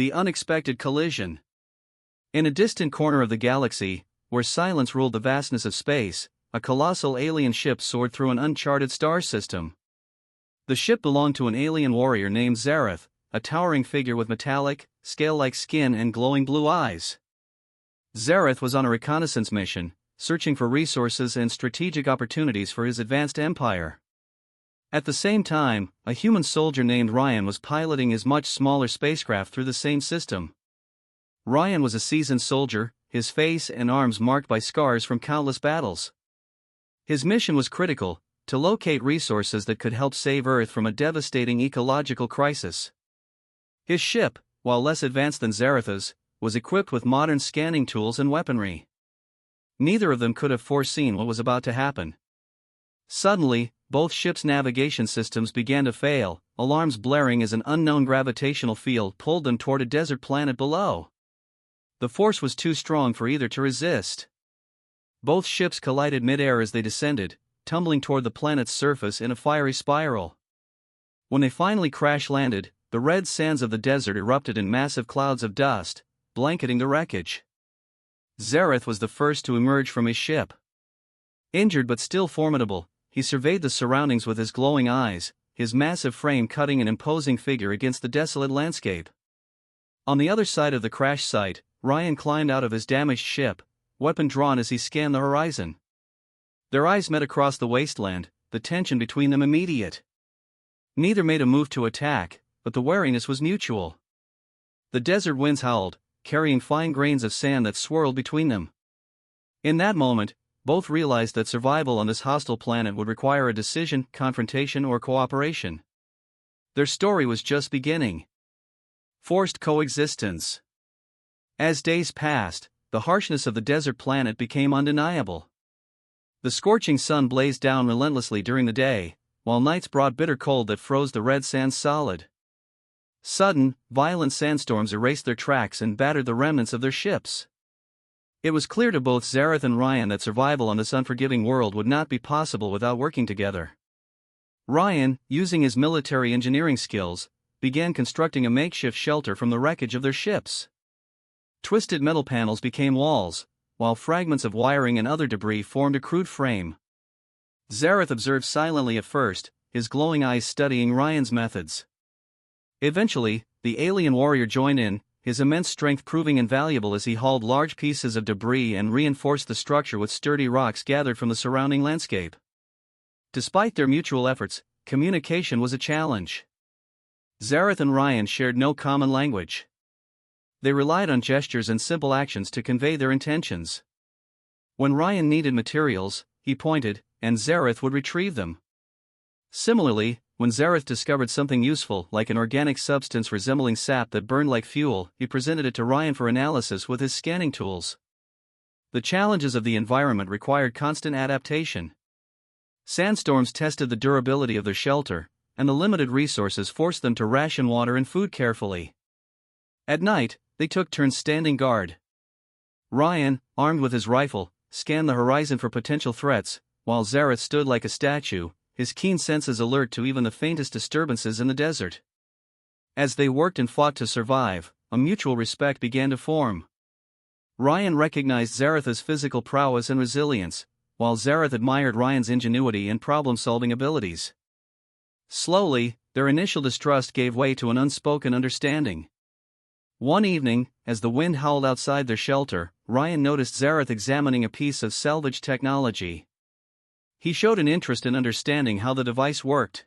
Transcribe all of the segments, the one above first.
The unexpected collision. In a distant corner of the galaxy, where silence ruled the vastness of space, a colossal alien ship soared through an uncharted star system. The ship belonged to an alien warrior named Zareth, a towering figure with metallic, scale-like skin and glowing blue eyes. Zareth was on a reconnaissance mission, searching for resources and strategic opportunities for his advanced empire. At the same time, a human soldier named Ryan was piloting his much smaller spacecraft through the same system. Ryan was a seasoned soldier, his face and arms marked by scars from countless battles. His mission was critical, to locate resources that could help save Earth from a devastating ecological crisis. His ship, while less advanced than Zareth's, was equipped with modern scanning tools and weaponry. Neither of them could have foreseen what was about to happen. Suddenly, both ships' navigation systems began to fail, alarms blaring as an unknown gravitational field pulled them toward a desert planet below. The force was too strong for either to resist. Both ships collided mid-air as they descended, tumbling toward the planet's surface in a fiery spiral. When they finally crash-landed, the red sands of the desert erupted in massive clouds of dust, blanketing the wreckage. Zareth was the first to emerge from his ship. Injured but still formidable, he surveyed the surroundings with his glowing eyes, his massive frame cutting an imposing figure against the desolate landscape. On the other side of the crash site, Ryan climbed out of his damaged ship, weapon drawn as he scanned the horizon. Their eyes met across the wasteland, the tension between them immediate. Neither made a move to attack, but the wariness was mutual. The desert winds howled, carrying fine grains of sand that swirled between them. In that moment, both realized that survival on this hostile planet would require a decision, confrontation, or cooperation. Their story was just beginning. Forced coexistence. As days passed, the harshness of the desert planet became undeniable. The scorching sun blazed down relentlessly during the day, while nights brought bitter cold that froze the red sands solid. Sudden, violent sandstorms erased their tracks and battered the remnants of their ships. It was clear to both Zareth and Ryan that survival on this unforgiving world would not be possible without working together. Ryan, using his military engineering skills, began constructing a makeshift shelter from the wreckage of their ships. Twisted metal panels became walls, while fragments of wiring and other debris formed a crude frame. Zareth observed silently at first, his glowing eyes studying Ryan's methods. Eventually, the alien warrior joined in, his immense strength proving invaluable as he hauled large pieces of debris and reinforced the structure with sturdy rocks gathered from the surrounding landscape. Despite their mutual efforts, communication was a challenge. Zareth and Ryan shared no common language. They relied on gestures and simple actions to convey their intentions. When Ryan needed materials, he pointed, and Zareth would retrieve them. Similarly, when Zareth discovered something useful like an organic substance resembling sap that burned like fuel, he presented it to Ryan for analysis with his scanning tools. The challenges of the environment required constant adaptation. Sandstorms tested the durability of their shelter, and the limited resources forced them to ration water and food carefully. At night, they took turns standing guard. Ryan, armed with his rifle, scanned the horizon for potential threats, while Zareth stood like a statue, his keen senses alert to even the faintest disturbances in the desert. As they worked and fought to survive, a mutual respect began to form. Ryan recognized Zareth's physical prowess and resilience, while Zareth admired Ryan's ingenuity and problem-solving abilities. Slowly, their initial distrust gave way to an unspoken understanding. One evening, as the wind howled outside their shelter, Ryan noticed Zareth examining a piece of salvage technology. He showed an interest in understanding how the device worked.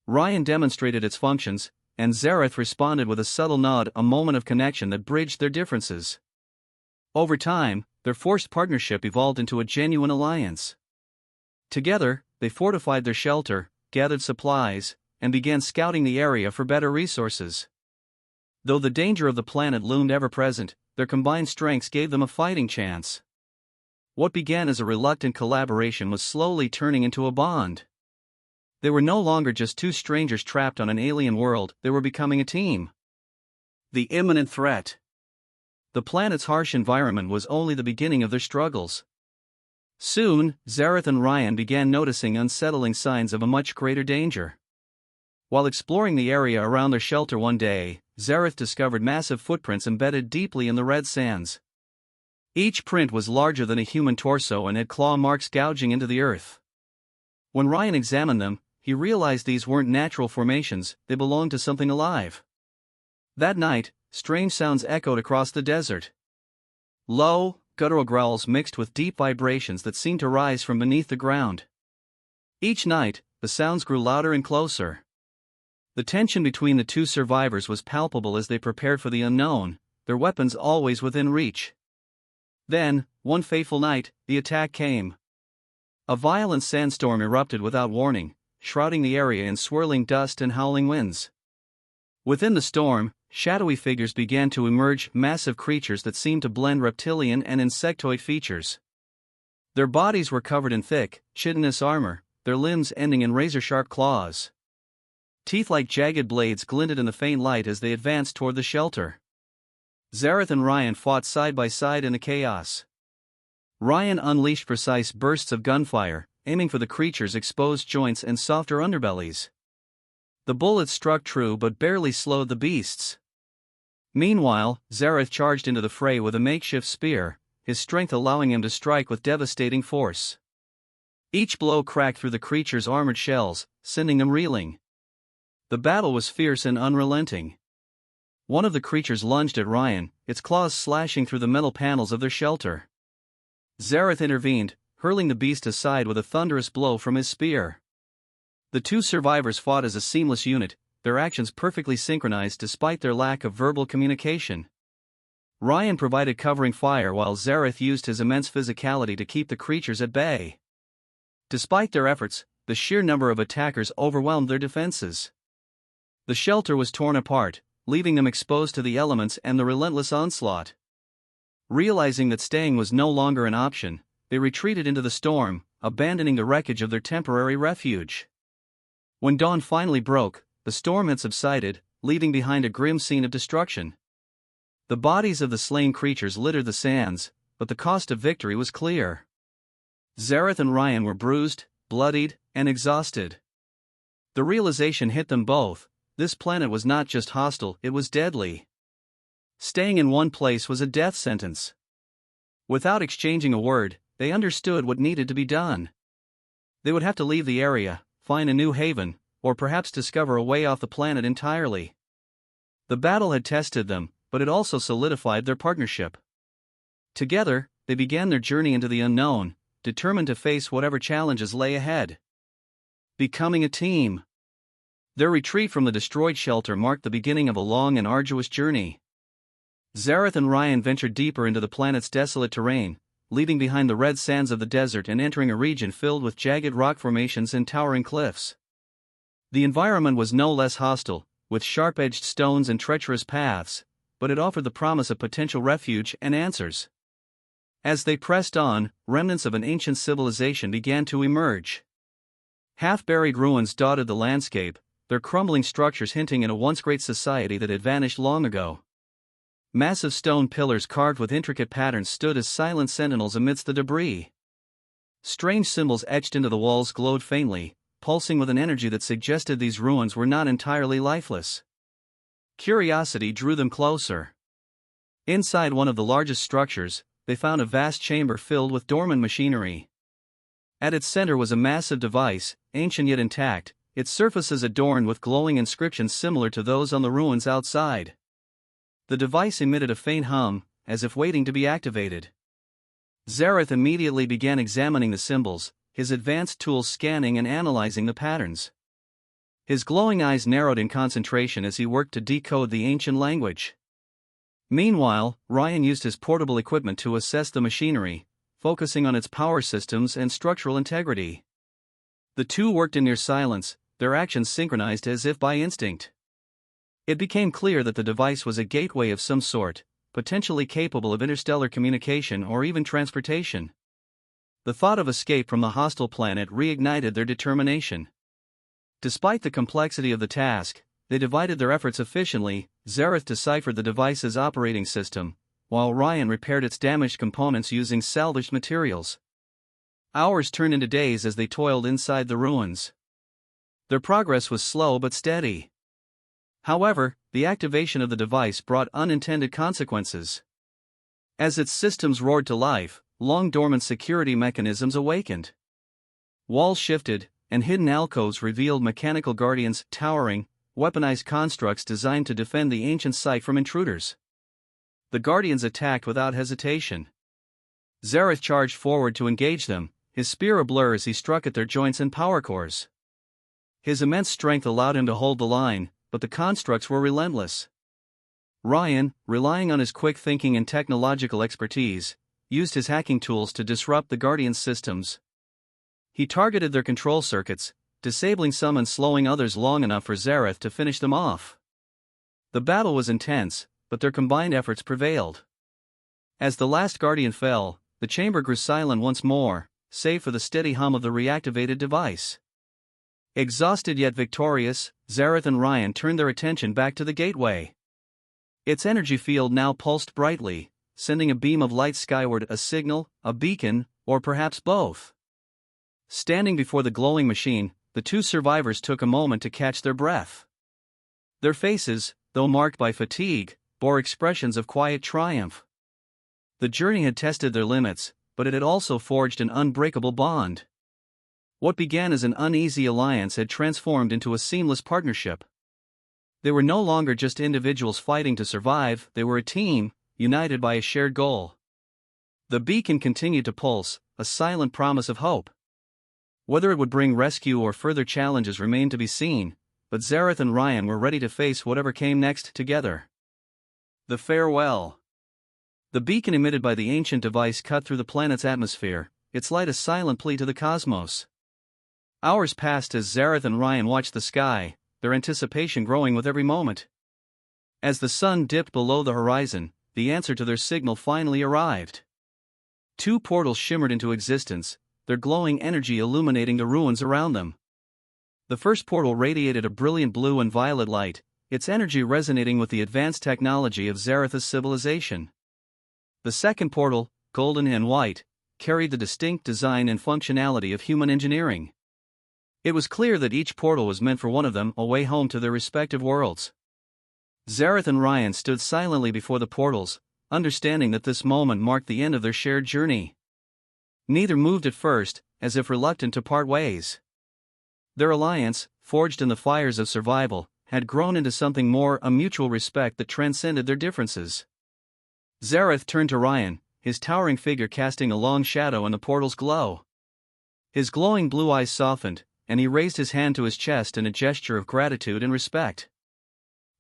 Ryan demonstrated its functions, and Zareth responded with a subtle nod, a moment of connection that bridged their differences. Over time, their forced partnership evolved into a genuine alliance. Together, they fortified their shelter, gathered supplies, and began scouting the area for better resources. Though the danger of the planet loomed ever-present, their combined strengths gave them a fighting chance. What began as a reluctant collaboration was slowly turning into a bond. They were no longer just two strangers trapped on an alien world, they were becoming a team. The imminent threat. The planet's harsh environment was only the beginning of their struggles. Soon, Zareth and Ryan began noticing unsettling signs of a much greater danger. While exploring the area around their shelter one day, Zareth discovered massive footprints embedded deeply in the red sands. Each print was larger than a human torso and had claw marks gouging into the earth. When Ryan examined them, he realized these weren't natural formations, they belonged to something alive. That night, strange sounds echoed across the desert. Low, guttural growls mixed with deep vibrations that seemed to rise from beneath the ground. Each night, the sounds grew louder and closer. The tension between the two survivors was palpable as they prepared for the unknown, their weapons always within reach. Then, one fateful night, the attack came. A violent sandstorm erupted without warning, shrouding the area in swirling dust and howling winds. Within the storm, shadowy figures began to emerge, massive creatures that seemed to blend reptilian and insectoid features. Their bodies were covered in thick, chitinous armor, their limbs ending in razor-sharp claws. Teeth like jagged blades glinted in the faint light as they advanced toward the shelter. Zareth and Ryan fought side by side in the chaos. Ryan unleashed precise bursts of gunfire, aiming for the creatures' exposed joints and softer underbellies. The bullets struck true but barely slowed the beasts. Meanwhile, Zareth charged into the fray with a makeshift spear, his strength allowing him to strike with devastating force. Each blow cracked through the creatures' armored shells, sending them reeling. The battle was fierce and unrelenting. One of the creatures lunged at Ryan, its claws slashing through the metal panels of their shelter. Zareth intervened, hurling the beast aside with a thunderous blow from his spear. The two survivors fought as a seamless unit, their actions perfectly synchronized despite their lack of verbal communication. Ryan provided covering fire while Zareth used his immense physicality to keep the creatures at bay. Despite their efforts, the sheer number of attackers overwhelmed their defenses. The shelter was torn apart, leaving them exposed to the elements and the relentless onslaught. Realizing that staying was no longer an option, they retreated into the storm, abandoning the wreckage of their temporary refuge. When dawn finally broke, the storm had subsided, leaving behind a grim scene of destruction. The bodies of the slain creatures littered the sands, but the cost of victory was clear. Zareth and Ryan were bruised, bloodied, and exhausted. The realization hit them both: this planet was not just hostile, it was deadly. Staying in one place was a death sentence. Without exchanging a word, they understood what needed to be done. They would have to leave the area, find a new haven, or perhaps discover a way off the planet entirely. The battle had tested them, but it also solidified their partnership. Together, they began their journey into the unknown, determined to face whatever challenges lay ahead. Becoming a team. Their retreat from the destroyed shelter marked the beginning of a long and arduous journey. Zareth and Ryan ventured deeper into the planet's desolate terrain, leaving behind the red sands of the desert and entering a region filled with jagged rock formations and towering cliffs. The environment was no less hostile, with sharp-edged stones and treacherous paths, but it offered the promise of potential refuge and answers. As they pressed on, remnants of an ancient civilization began to emerge. Half-buried ruins dotted the landscape, their crumbling structures hinting at a once great society that had vanished long ago. Massive stone pillars carved with intricate patterns stood as silent sentinels amidst the debris. Strange symbols etched into the walls glowed faintly, pulsing with an energy that suggested these ruins were not entirely lifeless. Curiosity drew them closer. Inside one of the largest structures, they found a vast chamber filled with dormant machinery. At its center was a massive device, ancient yet intact, its surfaces adorned with glowing inscriptions similar to those on the ruins outside. The device emitted a faint hum, as if waiting to be activated. Zareth immediately began examining the symbols, his advanced tools scanning and analyzing the patterns. His glowing eyes narrowed in concentration as he worked to decode the ancient language. Meanwhile, Ryan used his portable equipment to assess the machinery, focusing on its power systems and structural integrity. The two worked in near silence, their actions synchronized as if by instinct. It became clear that the device was a gateway of some sort, potentially capable of interstellar communication or even transportation. The thought of escape from the hostile planet reignited their determination. Despite the complexity of the task, they divided their efforts efficiently. Zareth deciphered the device's operating system, while Ryan repaired its damaged components using salvaged materials. Hours turned into days as they toiled inside the ruins. Their progress was slow but steady. However, the activation of the device brought unintended consequences. As its systems roared to life, long-dormant security mechanisms awakened. Walls shifted, and hidden alcoves revealed mechanical guardians, towering, weaponized constructs designed to defend the ancient site from intruders. The guardians attacked without hesitation. Zareth charged forward to engage them, his spear ablur as he struck at their joints and power cores. His immense strength allowed him to hold the line, but the constructs were relentless. Ryan, relying on his quick thinking and technological expertise, used his hacking tools to disrupt the Guardian's systems. He targeted their control circuits, disabling some and slowing others long enough for Zareth to finish them off. The battle was intense, but their combined efforts prevailed. As the last Guardian fell, the chamber grew silent once more, save for the steady hum of the reactivated device. Exhausted yet victorious, Zareth and Ryan turned their attention back to the gateway. Its energy field now pulsed brightly, sending a beam of light skyward, a signal, a beacon, or perhaps both. Standing before the glowing machine, the two survivors took a moment to catch their breath. Their faces, though marked by fatigue, bore expressions of quiet triumph. The journey had tested their limits, but it had also forged an unbreakable bond. What began as an uneasy alliance had transformed into a seamless partnership. They were no longer just individuals fighting to survive, they were a team, united by a shared goal. The beacon continued to pulse, a silent promise of hope. Whether it would bring rescue or further challenges remained to be seen, but Zareth and Ryan were ready to face whatever came next together. The farewell. The beacon emitted by the ancient device cut through the planet's atmosphere, its light a silent plea to the cosmos. Hours passed as Zareth and Ryan watched the sky, their anticipation growing with every moment. As the sun dipped below the horizon, the answer to their signal finally arrived. Two portals shimmered into existence, their glowing energy illuminating the ruins around them. The first portal radiated a brilliant blue and violet light, its energy resonating with the advanced technology of Zareth's civilization. The second portal, golden and white, carried the distinct design and functionality of human engineering. It was clear that each portal was meant for one of them, a way home to their respective worlds. Zareth and Ryan stood silently before the portals, understanding that this moment marked the end of their shared journey. Neither moved at first, as if reluctant to part ways. Their alliance, forged in the fires of survival, had grown into something more, a mutual respect that transcended their differences. Zareth turned to Ryan, his towering figure casting a long shadow in the portal's glow. His glowing blue eyes softened, and he raised his hand to his chest in a gesture of gratitude and respect.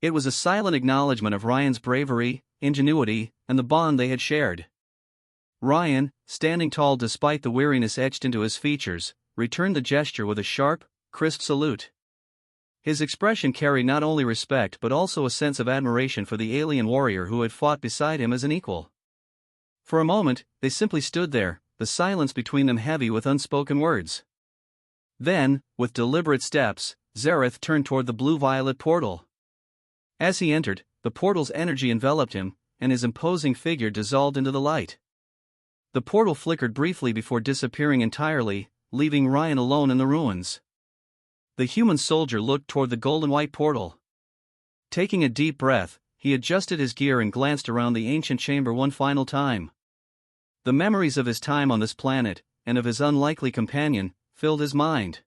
It was a silent acknowledgement of Ryan's bravery, ingenuity, and the bond they had shared. Ryan, standing tall despite the weariness etched into his features, returned the gesture with a sharp, crisp salute. His expression carried not only respect but also a sense of admiration for the alien warrior who had fought beside him as an equal. For a moment, they simply stood there, the silence between them heavy with unspoken words. Then, with deliberate steps, Zareth turned toward the blue-violet portal. As he entered, the portal's energy enveloped him, and his imposing figure dissolved into the light. The portal flickered briefly before disappearing entirely, leaving Ryan alone in the ruins. The human soldier looked toward the golden-white portal. Taking a deep breath, he adjusted his gear and glanced around the ancient chamber one final time. The memories of his time on this planet, and of his unlikely companion, filled his mind.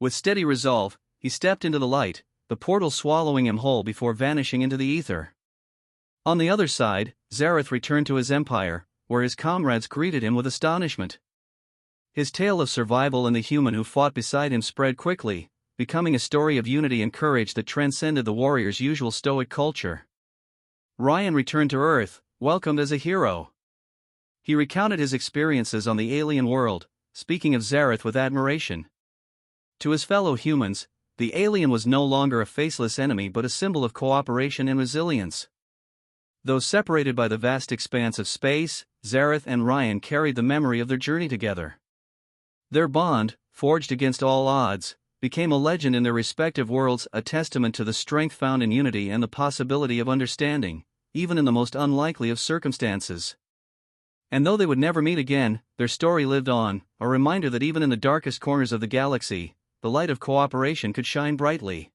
With steady resolve, he stepped into the light, the portal swallowing him whole before vanishing into the ether. On the other side, Zareth returned to his empire, where his comrades greeted him with astonishment. His tale of survival and the human who fought beside him spread quickly, becoming a story of unity and courage that transcended the warrior's usual stoic culture. Ryan returned to Earth, welcomed as a hero. He recounted his experiences on the alien world, speaking of Zareth with admiration. To his fellow humans, the alien was no longer a faceless enemy but a symbol of cooperation and resilience. Though separated by the vast expanse of space, Zareth and Ryan carried the memory of their journey together. Their bond, forged against all odds, became a legend in their respective worlds, a testament to the strength found in unity and the possibility of understanding, even in the most unlikely of circumstances. And though they would never meet again, their story lived on, a reminder that even in the darkest corners of the galaxy, the light of cooperation could shine brightly.